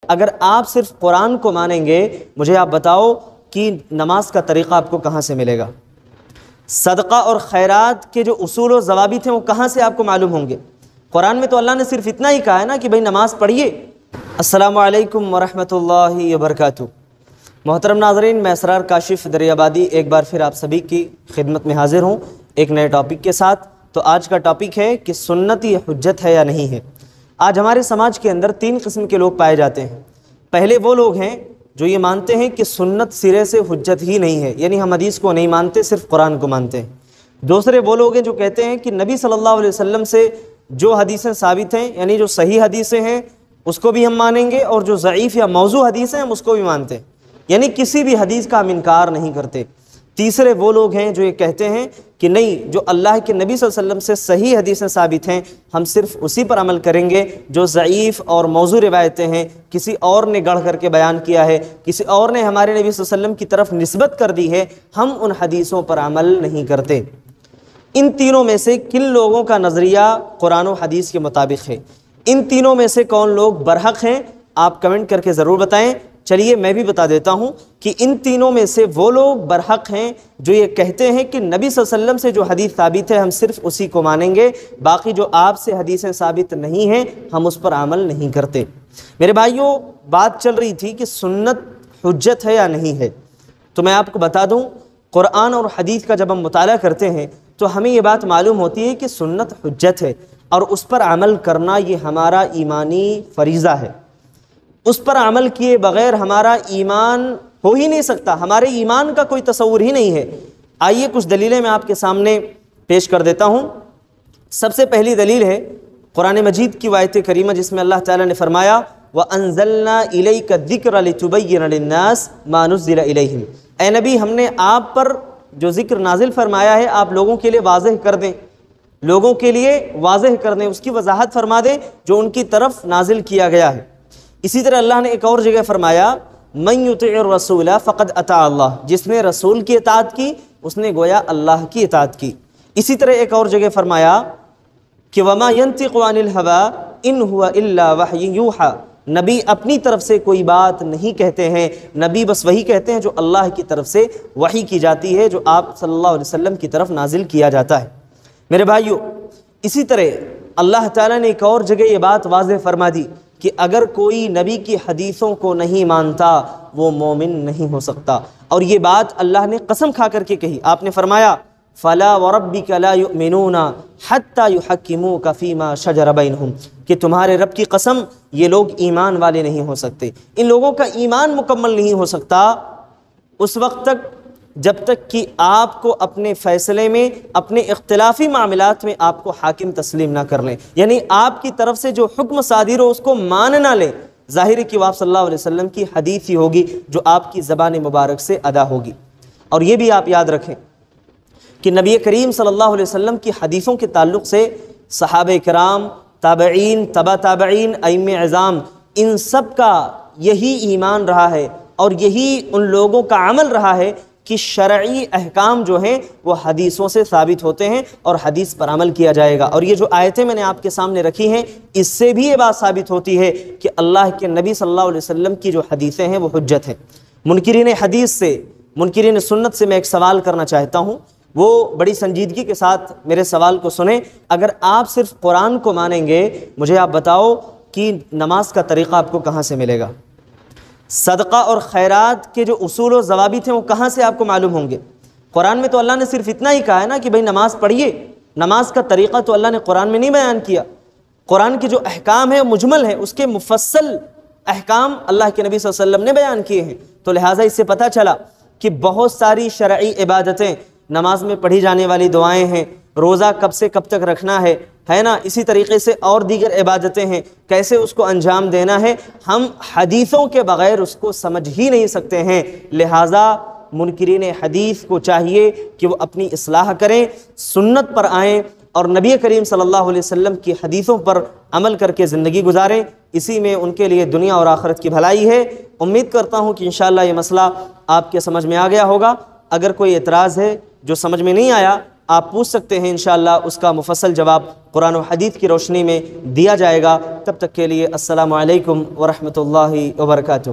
اگر آپ صرف قرآن کو مانیں گے، مجھے آپ بتاؤ کہ نماز کا طریقہ آپ کو کہاں سے ملے گا؟ صدقہ اور خیرات کے جو اصول و ضوابط ہیں وہ کہاں سے آپ کو معلوم ہوں گے؟ قرآن میں تو اللہ نے صرف اتنا ہی کہا ہے نا کہ بھئی نماز پڑھیے۔ السلام علیکم ورحمۃ اللہ وبرکاتہ۔ محترم ناظرین، میں اسرار کاشف دریابادی ایک بار پھر آپ سبھی کی خدمت میں حاضر ہوں ایک نئے ٹاپک کے ساتھ۔ تو آج کا ٹاپک ہے کہ سنت یہ حجت ہے یا نہیں ہے۔ آج ہمارے سماج کے اندر تین قسم کے لوگ پائے جاتے ہیں۔ پہلے وہ لوگ ہیں جو یہ مانتے ہیں کہ سنت سرے سے حجت ہی نہیں ہے، یعنی ہم حدیث کو نہیں مانتے، صرف قرآن کو مانتے ہیں۔ دوسرے وہ لوگ ہیں جو کہتے ہیں کہ نبی صلی اللہ علیہ وسلم سے جو حدیثیں ثابت ہیں، یعنی جو صحیح حدیثیں ہیں اس کو بھی ہم مانیں گے، اور جو ضعیف یا موضوع حدیثیں ہم اس کو بھی مانتے ہیں، یعنی کسی بھی حدیث کا ہم انکار نہیں کرتے۔ تیسرے وہ لوگ ہیں جو یہ کہتے ہیں کہ نہیں، جو اللہ کے نبی صلی اللہ علیہ وسلم سے صحیح حدیثیں ثابت ہیں ہم صرف اسی پر عمل کریں گے، جو ضعیف اور موضوع روایتیں ہیں کسی اور نے گڑھ کر کے بیان کیا ہے، کسی اور نے ہمارے نبی صلی اللہ علیہ وسلم کی طرف نسبت کر دی ہے، ہم ان حدیثوں پر عمل نہیں کرتے۔ ان تینوں میں سے کن لوگوں کا نظریہ قرآن و حدیث کے مطابق ہے؟ ان تینوں میں سے کون لوگ برحق ہیں؟ آپ کمنٹ کر کے ضرور بتائیں۔ چلیے میں بھی بتا دیتا ہوں کہ ان تینوں میں سے وہ لوگ برحق ہیں جو یہ کہتے ہیں کہ نبی صلی اللہ علیہ وسلم سے جو حدیث ثابت ہے ہم صرف اسی کو مانیں گے، باقی جو آپ سے حدیثیں ثابت نہیں ہیں ہم اس پر عمل نہیں کرتے۔ میرے بھائیوں، بات چل رہی تھی کہ سنت حجت ہے یا نہیں ہے، تو میں آپ کو بتا دوں قرآن اور حدیث کا جب ہم مطالعہ کرتے ہیں تو ہمیں یہ بات معلوم ہوتی ہے کہ سنت حجت ہے، اور اس پر عمل کرنا یہ ہمارا ایمانی فریضہ ہے۔ اس پر عمل کیے بغیر ہمارا ایمان ہو ہی نہیں سکتا، ہمارے ایمان کا کوئی تصور ہی نہیں ہے۔ آئیے کچھ دلیلیں میں آپ کے سامنے پیش کر دیتا ہوں۔ سب سے پہلی دلیل ہے قرآن مجید کی آیت کریمہ، جس میں اللہ تعالیٰ نے فرمایا وَأَنزَلْنَا إِلَيْكَ الذِّكْرَ لِتُبَيِّنَ لِلنَّاسِ مَا نُزِّلَ إِلَيْهِمْ۔ اے نبی، ہم نے آپ پر جو ذکر نازل فرمایا ہے آپ لوگوں کے لیے واضح کر دیں، لوگوں کے لیے واضح کر دیں، اس کی وضاحت فرما دیں جو ان کی طرف نازل کیا گیا ہے۔ اسی طرح اللہ نے ایک اور جگہ فرمایا مَن يُطِعِ الرَّسُولَ فَقَدْ أَطَاعَ اللَّهَ، جس نے رسول کی اطاعت کی اس نے گویا اللہ کی اطاعت کی۔ اسی طرح ایک اور جگہ فرمایا کہ وَمَا يَنطِقُ عَنِ الْهَوَىٰ إِنْ هُوَ إِلَّا وَحْيٌ يُوحَىٰ، نبی اپنی طرف سے کوئی بات نہیں کہتے ہیں، نبی بس وہی کہتے ہیں جو اللہ کی طرف سے وحی کی جاتی ہے، جو آپ صلی اللہ علیہ وسلم کی طرف نازل کیا جاتا ہے۔ میرے بھائیو، اسی طرح اللہ تعالیٰ نے ایک اور جگہ یہ بات واضح فرما دی کہ اگر کوئی نبی کی حدیثوں کو نہیں مانتا وہ مومن نہیں ہو سکتا، اور یہ بات اللہ نے قسم کھا کر کے کہی۔ آپ نے فرمایا فَلَا وَرَبِّكَ لَا يُؤْمِنُونَ حَتَّى يُحَكِّمُوكَ فِي مَا شَجَرَ بَيْنَهُمْ، کہ تمہارے رب کی قسم یہ لوگ ایمان والے نہیں ہو سکتے، ان لوگوں کا ایمان مکمل نہیں ہو سکتا اس وقت تک جب تک کہ آپ کو اپنے فیصلے میں، اپنے اختلافی معاملات میں آپ کو حاکم تسلیم نہ کر لیں، یعنی آپ کی طرف سے جو حکم صادر ہو اس کو مان نہ لیں۔ ظاہر ہے کہ آپ صلی اللہ علیہ وسلم کی حدیث ہی ہوگی جو آپ کی زبان مبارک سے ادا ہوگی۔ اور یہ بھی آپ یاد رکھیں کہ نبی کریم صلی اللہ علیہ وسلم کی حدیثوں کے تعلق سے صحابہ کرام، تابعین، تبع تابعین، ائمہ اعظام، ان سب کا یہی ایمان رہا ہے اور یہی ان لوگوں کا عمل رہا ہے کہ شرعی احکام جو ہیں وہ حدیثوں سے ثابت ہوتے ہیں اور حدیث پر عمل کیا جائے گا۔ اور یہ جو آیتیں میں نے آپ کے سامنے رکھی ہیں اس سے بھی یہ بات ثابت ہوتی ہے کہ اللہ کے نبی صلی اللہ علیہ وسلم کی جو حدیثیں ہیں وہ حجت ہیں۔ منکرین حدیث سے، منکرین سنت سے میں ایک سوال کرنا چاہتا ہوں، وہ بڑی سنجیدگی کے ساتھ میرے سوال کو سنیں۔ اگر آپ صرف قرآن کو مانیں گے، مجھے آپ بتاؤ کہ نماز کا طریقہ آپ کو کہاں سے ملے گا؟ صدقہ اور خیرات کے جو اصول و ضوابط ہیں وہ کہاں سے آپ کو معلوم ہوں گے؟ قرآن میں تو اللہ نے صرف اتنا ہی کہا ہے نا کہ بھئی نماز پڑھیے، نماز کا طریقہ تو اللہ نے قرآن میں نہیں بیان کیا۔ قرآن کے جو احکام ہیں مجمل ہیں، اس کے مفصل احکام اللہ کے نبی صلی اللہ علیہ وسلم نے بیان کیے ہیں، تو لہٰذا اس سے پتہ چلا کہ بہت ساری شرعی عبادتیں، نماز میں پڑھی جانے والی دعائیں ہیں، روزہ کب سے کب تک رکھنا ہے نا، اسی طریقے سے اور دیگر عبادتیں ہیں، کیسے اس کو انجام دینا ہے، ہم حدیثوں کے بغیر اس کو سمجھ ہی نہیں سکتے ہیں۔ لہٰذا منکرین حدیث کو چاہیے کہ وہ اپنی اصلاح کریں، سنت پر آئیں اور نبی کریم صلی اللہ علیہ وسلم کی حدیثوں پر عمل کر کے زندگی گزاریں، اسی میں ان کے لیے دنیا اور آخرت کی بھلائی ہے۔ امید کرتا ہوں کہ انشاءاللہ یہ مسئلہ آپ کے سمجھ میں آ گیا ہوگا۔ اگر کوئی اعتراض ہے جو سمجھ میں نہیں آیا آپ پوچھ سکتے ہیں، انشاءاللہ اس کا مفصل جواب قرآن و حدیث کی روشنی میں دیا جائے گا۔ تب تک کے لیے السلام علیکم ورحمۃ اللہ وبرکاتہ۔